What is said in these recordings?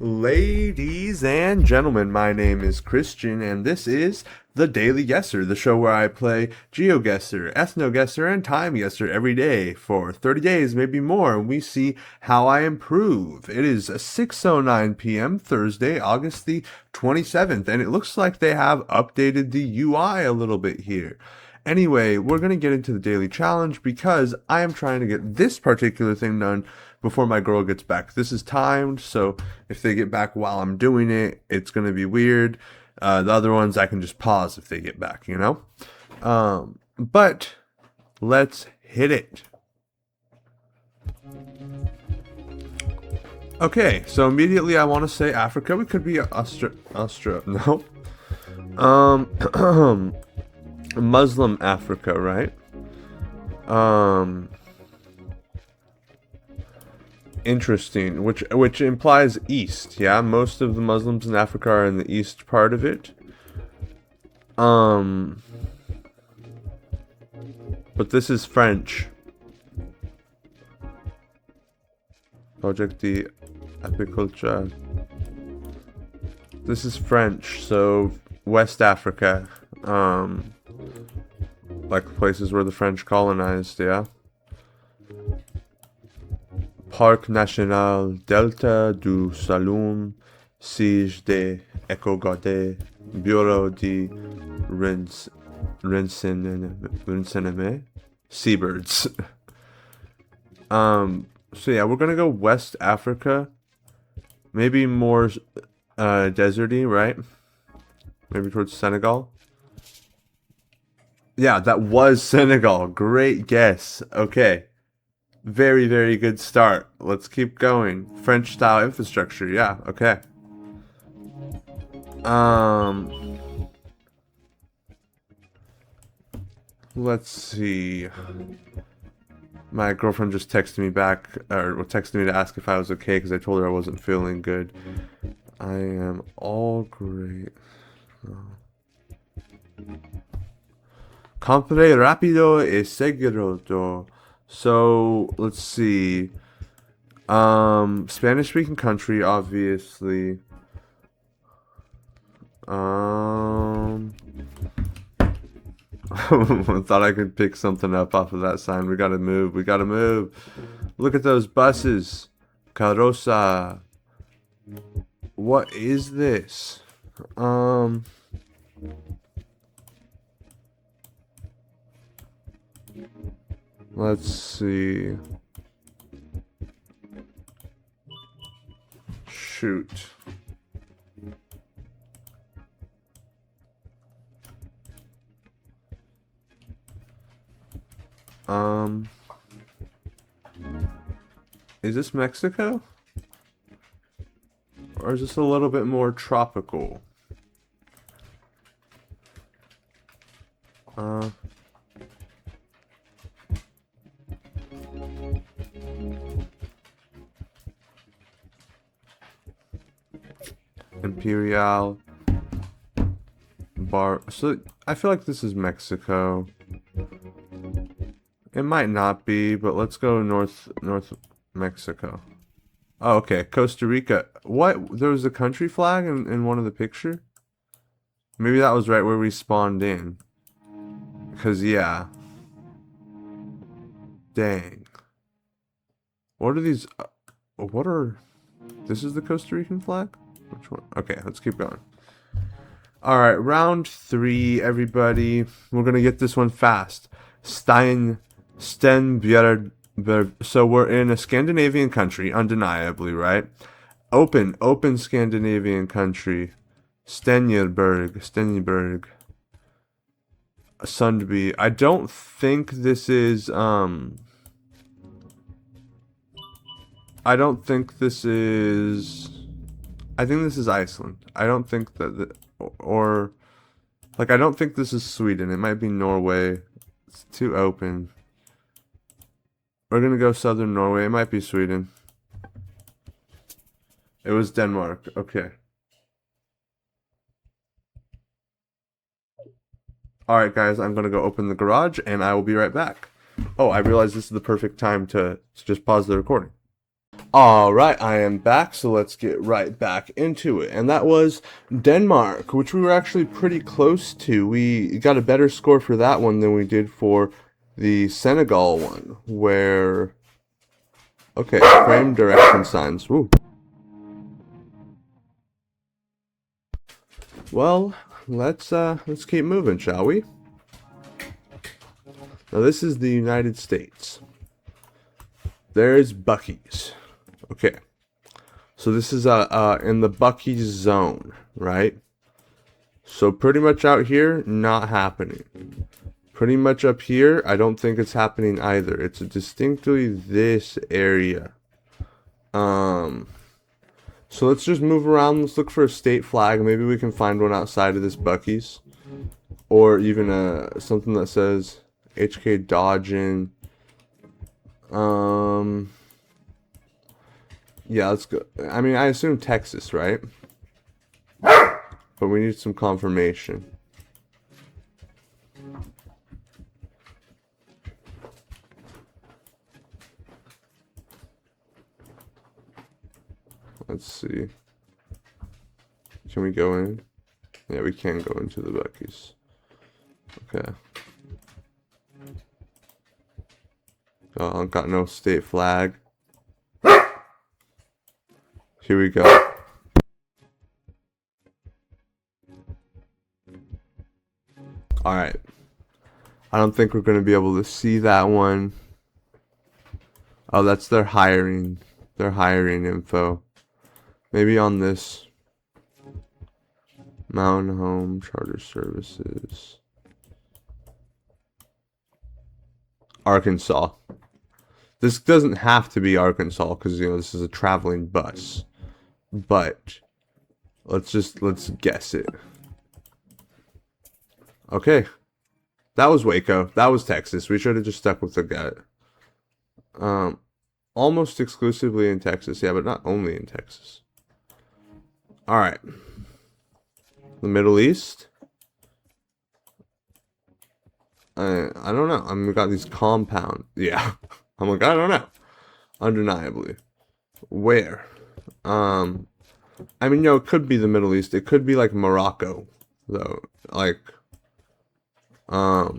Ladies and gentlemen, my name is Christian, and this is the Daily Guesser, the show where I play GeoGuessr, EthnoGuessr, and Timeguessr every day for 30 days, maybe more, and we see how I improve. It is 6:09 p.m. Thursday, August the 27th, and it looks like they have updated the UI a little bit here. Anyway, we're going to get into the daily challenge because I am trying to get this particular thing done before my girl gets back. This is timed, so if they get back while I'm doing it, it's going to be weird. The other ones I can just pause if they get back, you know? But let's hit it. Okay, so immediately I want to say Africa. We could be no. Muslim Africa, right? Interesting, which implies east. Yeah, most of the Muslims in Africa are in the east part of it. But this is French. Project the Apiculture. This is French, so West Africa. Like places where the French colonized, yeah. Parc National Delta du Saloum, Siege de Ecogade, Bureau de Renseignement, Seabirds. So yeah, we're gonna go West Africa. Maybe more deserty, right? Maybe towards Senegal. Yeah, that was Senegal. Great guess. Okay. Very, very good start. Let's keep going. French style infrastructure. Yeah, okay. Let's see. My girlfriend just texted me back, or texted me to ask if I was okay because I told her I wasn't feeling good. I am all great. Compre rapido e seguro. So let's see. Spanish speaking country, obviously. I thought I could pick something up off of that sign. We gotta move. We gotta move. Look at those buses. Carroza. What is this? Let's see. Shoot. Is this Mexico? Or is this a little bit more tropical? Imperial Bar. So I feel like this is Mexico. It might not be, but let's go north Mexico. Oh, okay. Costa Rica. What? There was a country flag in one of the picture? Maybe that was right where we spawned in. Because, yeah. Dang. What are these? What are... This is the Costa Rican flag? Which one? Okay, let's keep going. Alright, round 3, everybody. We're going to get this one fast. Stenbjerg. So we're in a Scandinavian country, undeniably, right? Open Scandinavian country. Stenjelberg. Sundby. I don't think this is, I think this is Iceland. I don't think that, I don't think this is Sweden. It might be Norway. It's too open. We're gonna go southern Norway. It might be Sweden. It was Denmark. Okay. Alright guys, I'm gonna go open the garage and I will be right back. Oh, I realized this is the perfect time to just pause the recording. All right, I am back, so let's get right back into it. And that was Denmark, which we were actually pretty close to. We got a better score for that one than we did for the Senegal one, where okay, frame direction signs. Woo. Well, let's keep moving, shall we? Now this is the United States. There's Buc-ee's. Okay. So this is in the Buc-ee's zone, right? So pretty much out here, not happening. Pretty much up here, I don't think it's happening either. It's distinctly this area. So let's just move around. Let's look for a state flag. Maybe we can find one outside of this Buc-ee's, or even something that says HK Dodgin. Yeah, let's go. I mean, I assume Texas, right? But we need some confirmation. Let's see. Can we go in? Yeah, we can go into the Buc-ee's. Okay. Got no state flag. Here we go. Alright. I don't think we're going to be able to see that one. Oh, that's their hiring info. Maybe on this. Mountain Home Charter Services. Arkansas. This doesn't have to be Arkansas because, you know, this is a traveling bus. But let's guess it. Okay. That was Waco. That was Texas. We should have just stuck with the gut. Almost exclusively in Texas. Yeah, but not only in Texas. Alright. The Middle East? I don't know. I mean, we got these compound. Yeah. I'm like, I don't know. Undeniably. Where? I mean, no, it could be the Middle East. It could be like Morocco, though. Like, but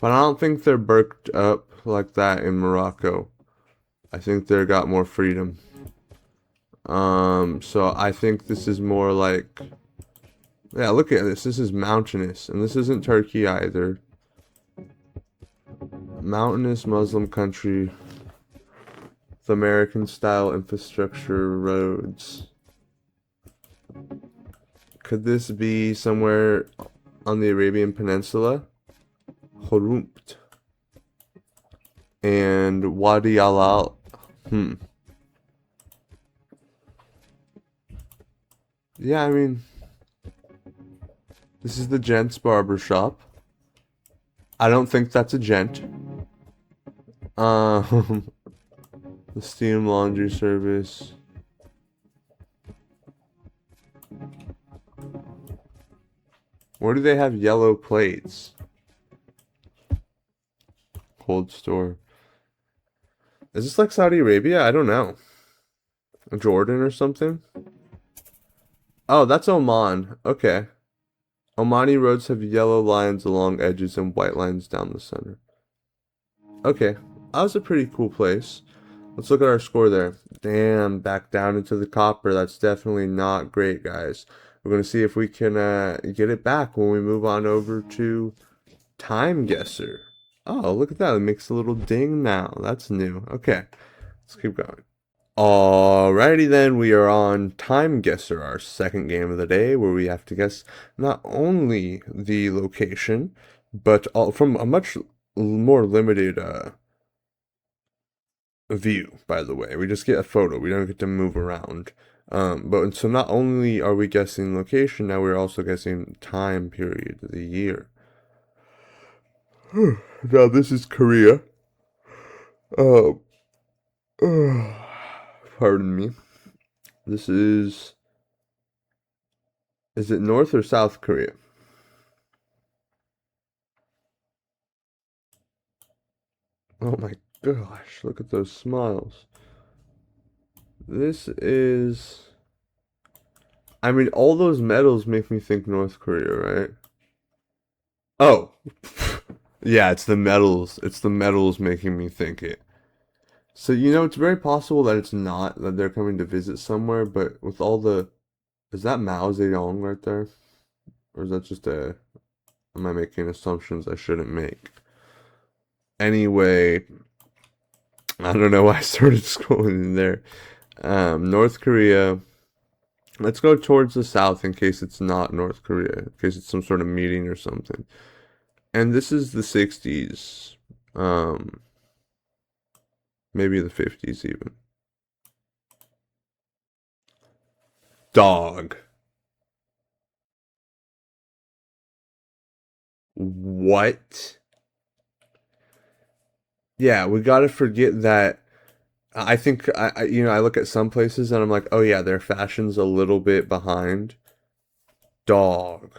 I don't think they're burked up like that in Morocco. I think they got more freedom. So I think this is more like, yeah, look at this. This is mountainous, and this isn't Turkey either. Mountainous Muslim country. The American-style infrastructure roads. Could this be somewhere on the Arabian Peninsula? Horumpt. And Wadi Al-Al. Yeah, I mean, this is the gent's barber shop. I don't think that's a gent. The steam laundry service. Where do they have yellow plates? Cold store. Is this like Saudi Arabia? I don't know. Jordan or something? Oh, that's Oman. Okay. Omani roads have yellow lines along edges and white lines down the center. Okay. That was a pretty cool place. Let's look at our score there. Damn, back down into the copper. That's definitely not great, guys. We're going to see if we can get it back when we move on over to Timeguessr. Oh, look at that. It makes a little ding now. That's new. Okay. Let's keep going. Alrighty then, we are on Timeguessr, our second game of the day, where we have to guess not only the location, but from a much more limited view, by the way. We just get a photo. We don't get to move around. But so not only are we guessing location, now we're also guessing time period, the year. Now this is Korea. Pardon me. This is it North or South Korea? Oh my gosh, look at those smiles. This is. I mean, all those medals make me think North Korea, right? Oh, yeah, it's the medals. It's the medals making me think it. So, it's very possible that it's not, that they're coming to visit somewhere, but with all the. Is that Mao Zedong right there? Or is that just a. Am I making assumptions I shouldn't make? Anyway, I don't know why I started scrolling in there. North Korea. Let's go towards the south in case it's not North Korea, in case it's some sort of meeting or something. And this is the 60s, um, maybe the 50s even. Dog. What? Yeah, we gotta forget that. I think I look at some places and I'm like, oh yeah, their fashion's a little bit behind. Dog.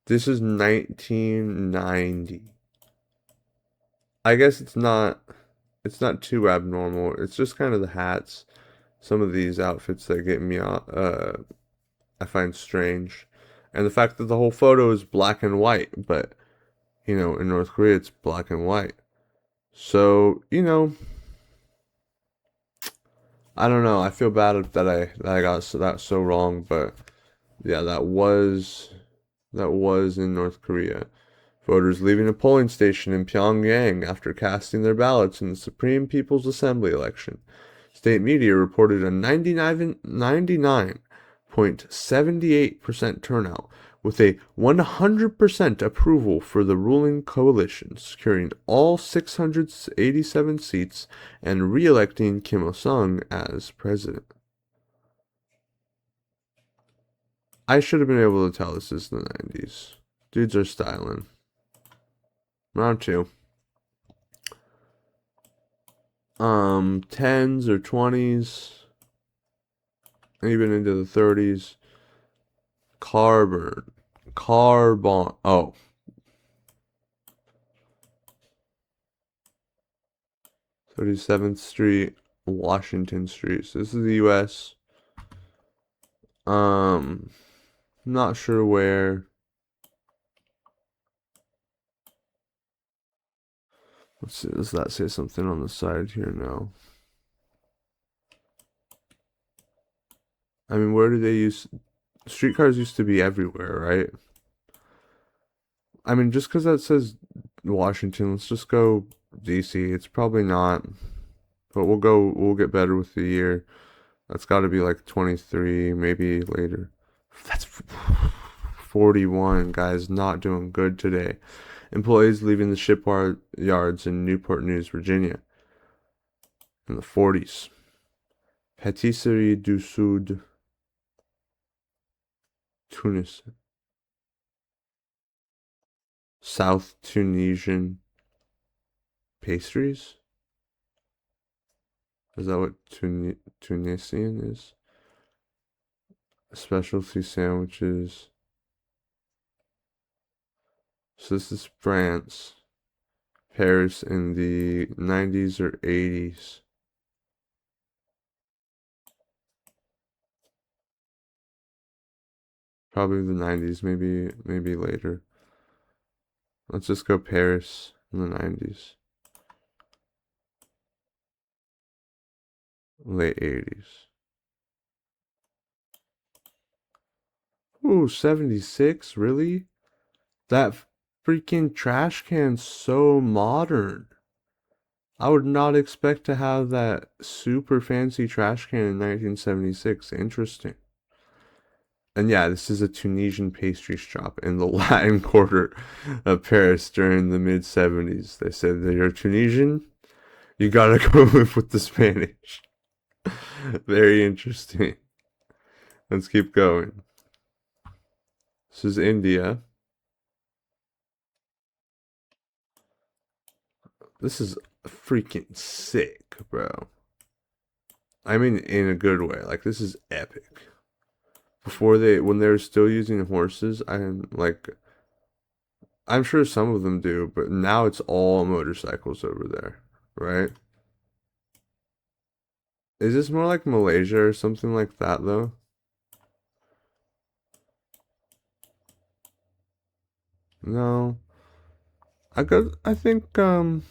This is 1990. I guess it's not too abnormal. It's just kind of the hats. Some of these outfits that get me I find strange. And the fact that the whole photo is black and white, but in North Korea it's black and white. So, I don't know. I feel bad that I got that so wrong, but yeah, that was in North Korea. Voters leaving a polling station in Pyongyang after casting their ballots in the Supreme People's Assembly election. State media reported a 99.78% turnout, with a 100% approval for the ruling coalition, securing all 687 seats and re-electing Kim Il-sung as president. I should have been able to tell this is the 90s. Dudes are styling. Round two. Tens or 20s, even into the 30s. Carbon. Carbon. Oh. 37th Street, Washington Street. So this is the US. Um, not sure where. Let's see, does that say something on the side here? No. I mean, where do they use streetcars used to be everywhere, right? I mean, just because that says Washington, let's just go DC. It's probably not, but we'll get better with the year. That's got to be like 23, maybe later. That's 41, guys, not doing good today. Employees leaving the shipyards in Newport News, Virginia in the 40s. Patisserie du Sud, Tunis. South Tunisian pastries? Is that what Tunisian is? Specialty sandwiches. So this is France. Paris in the 90s or 80s. Probably the 90s, maybe later. Let's just go Paris in the 90s. Late 80s. Ooh, 76? Really? That freaking trash can's so modern. I would not expect to have that super fancy trash can in 1976. Interesting. And yeah, this is a Tunisian pastry shop in the Latin Quarter of Paris during the mid 70s. They said that you're Tunisian, you gotta go live with the Spanish. Very interesting. Let's keep going. This is India. This is freaking sick, bro. I mean, in a good way. Like, this is epic. When they were still using horses, I'm sure some of them do, but now it's all motorcycles over there, right? Is this more like Malaysia or something like that, though? No. I think, yeah,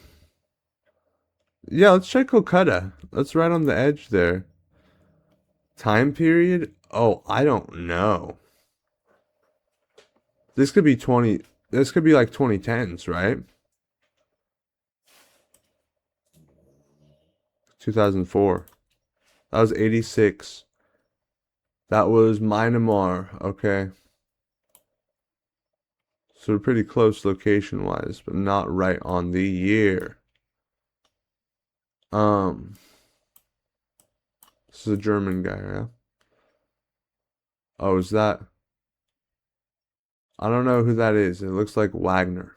let's try Kolkata. That's right on the edge there. Time period? Oh, I don't know. This could be 20, this could be like 2010s, right? 2004. That was 86. That was Myanmar. Okay. So we're pretty close location-wise, but not right on the year. This is a German guy, yeah? Oh, is that? I don't know who that is. It looks like Wagner.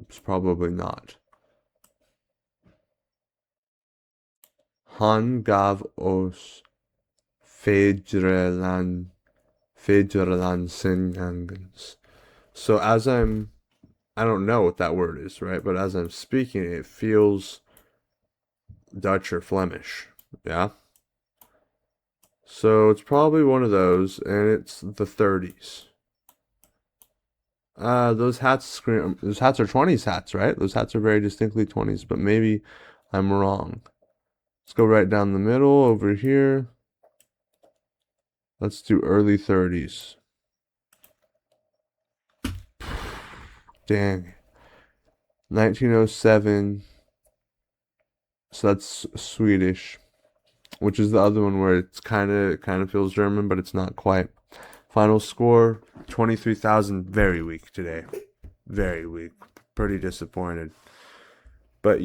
It's probably not. Han gav oss Federlandsengangens. So I don't know what that word is, right? But as I'm speaking, it feels Dutch or Flemish. Yeah. So it's probably one of those, and it's the 30s. Those hats are 20s hats, right? Those hats are very distinctly 20s, but maybe I'm wrong. Let's go right down the middle over here. Let's do early 30s. Dang. 1907. So that's Swedish, which is the other one where it's kind of feels German, but it's not quite. Final score 23,000. Very weak today. Very weak. Pretty disappointed. But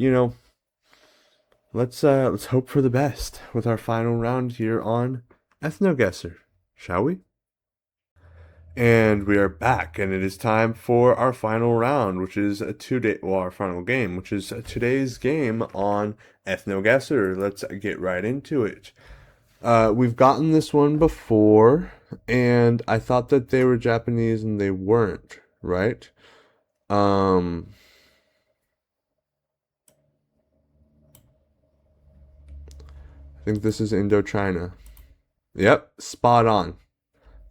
let's hope for the best with our final round here on EthnoGuessr, shall we? And we are back, and it is time for our final round, which is our final game, which is today's game on EthnoGuessr. Let's get right into it. We've gotten this one before, and I thought that they were Japanese, and they weren't, right? I think this is Indochina. Yep, spot on.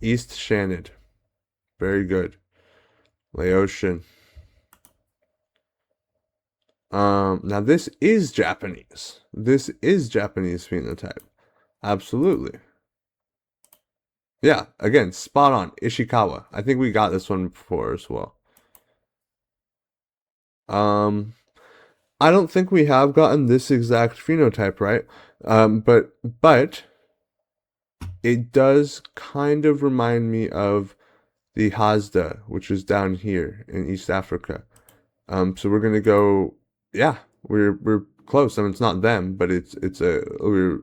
East Shanid. Very good. Laotian. Now this is Japanese. This is Japanese phenotype. Absolutely. Yeah, again, spot on. Ishikawa. I think we got this one before as well. I don't think we have gotten this exact phenotype, right? But it does kind of remind me of the Hazda, which is down here in East Africa. So we're gonna go. Yeah, we're close. I mean, it's not them, but we're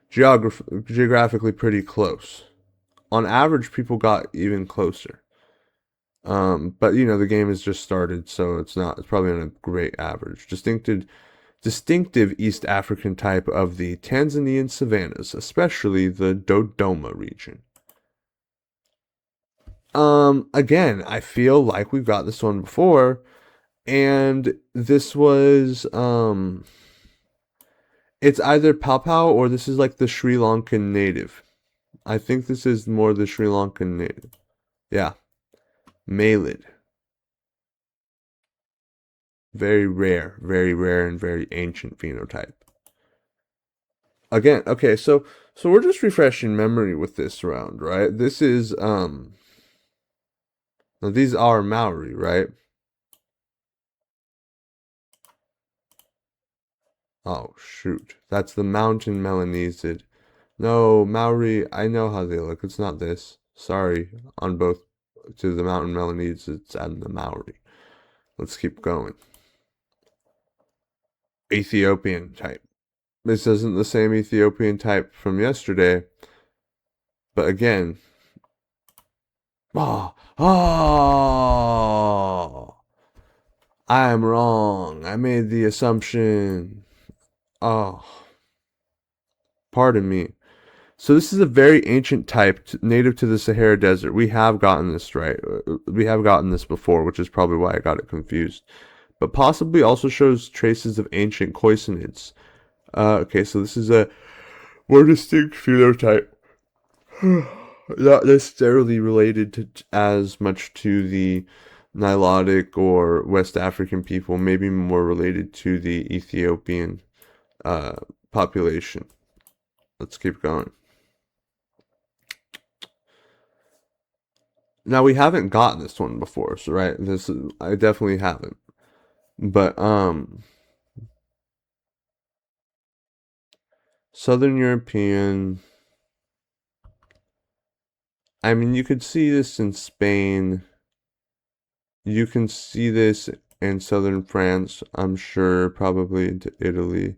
geographically pretty close. On average, people got even closer. But the game has just started, so it's probably on a great average. Distinctive East African type of the Tanzanian savannas, especially the Dodoma region. Again, I feel like we've got this one before, and this was it's either Paupau or this is like the Sri Lankan native. I think this is more the Sri Lankan native. Yeah. Malid. Very rare and very ancient phenotype. Again, okay, so we're just refreshing memory with this round, right? This is these are Maori, right? Oh shoot. That's the mountain Melanesid. No, Maori, I know how they look. It's not this. Sorry, on both to the mountain Melanesids and the Maori. Let's keep going. Ethiopian type. This isn't the same Ethiopian type from yesterday, but again, oh, I'm wrong. I made the assumption. Oh, pardon me. So this is a very ancient type native to the Sahara Desert. We have gotten this right. We have gotten this before, which is probably why I got it confused. But possibly also shows traces of ancient Khoisanids. Okay, so this is a more distinct phenotype. Not necessarily related to as much to the Nilotic or West African people, maybe more related to the Ethiopian uh, population. Let's keep going. Now we haven't gotten this one before, so right, this is, I definitely haven't. But Southern European. I mean, you could see this in Spain. You can see this in southern France. I'm sure, probably into Italy.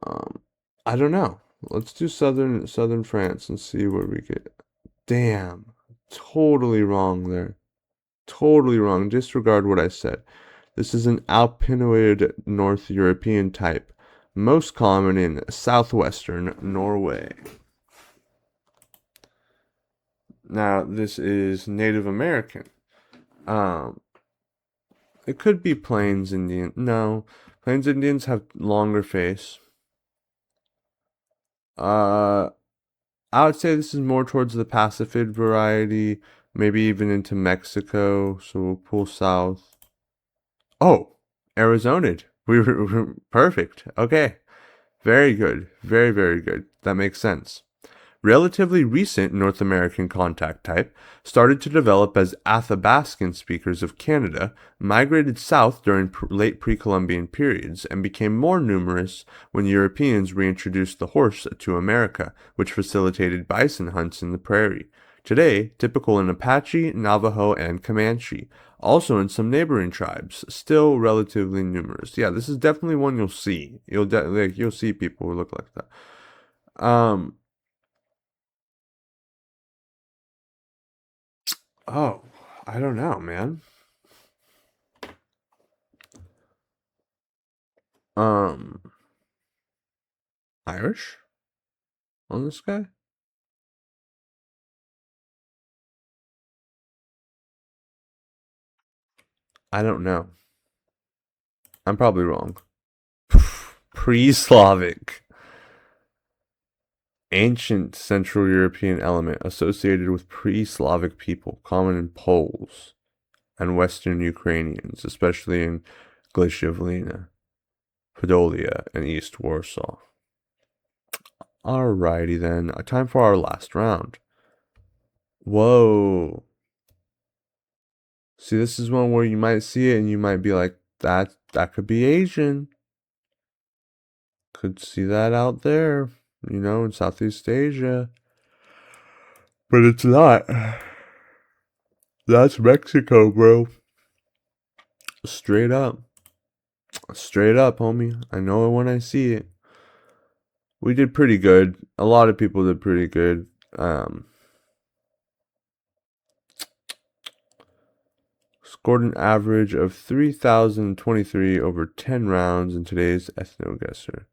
Um, I don't know. Let's do southern France and see where we get. Damn, totally wrong there. Totally wrong. Disregard what I said. This is an alpinoid North European type, most common in southwestern Norway. Now, this is Native American. Um, it could be Plains Indian. No, Plains Indians have longer face. Uh, I would say this is more towards the Pacifid variety, maybe even into Mexico. So we'll pull south. Oh, Arizonid. We were perfect. Okay. Very good. Very, very good. That makes sense. Relatively recent North American contact type started to develop as Athabascan speakers of Canada migrated south during late pre-Columbian periods and became more numerous when Europeans reintroduced the horse to America, which facilitated bison hunts in the prairie. Today, typical in Apache, Navajo, and Comanche. Also in some neighboring tribes, still relatively numerous. Yeah, this is definitely one you'll see. You'll see people who look like that. Oh, I don't know, man. Um, Irish on this guy? I don't know. I'm probably wrong. Pre-Slavic. Ancient Central European element associated with pre-Slavic people, common in Poles and Western Ukrainians, especially in Glishivlina, Podolia, and East Warsaw. Alrighty then, time for our last round. Whoa. See, this is one where you might see it and you might be like, that could be Asian. Could see that out there, in Southeast Asia. But it's not. That's Mexico, bro. Straight up. Straight up, homie. I know it when I see it. We did pretty good. A lot of people did pretty good. Scored an average of 3,023 over 10 rounds in today's EthnoGuessr.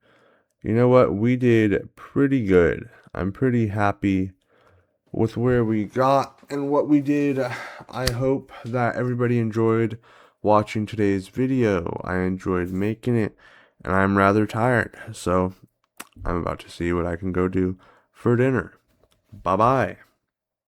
You know what? We did pretty good. I'm pretty happy with where we got and what we did. I hope that everybody enjoyed watching today's video. I enjoyed making it, and I'm rather tired, so I'm about to see what I can go do for dinner. Bye bye.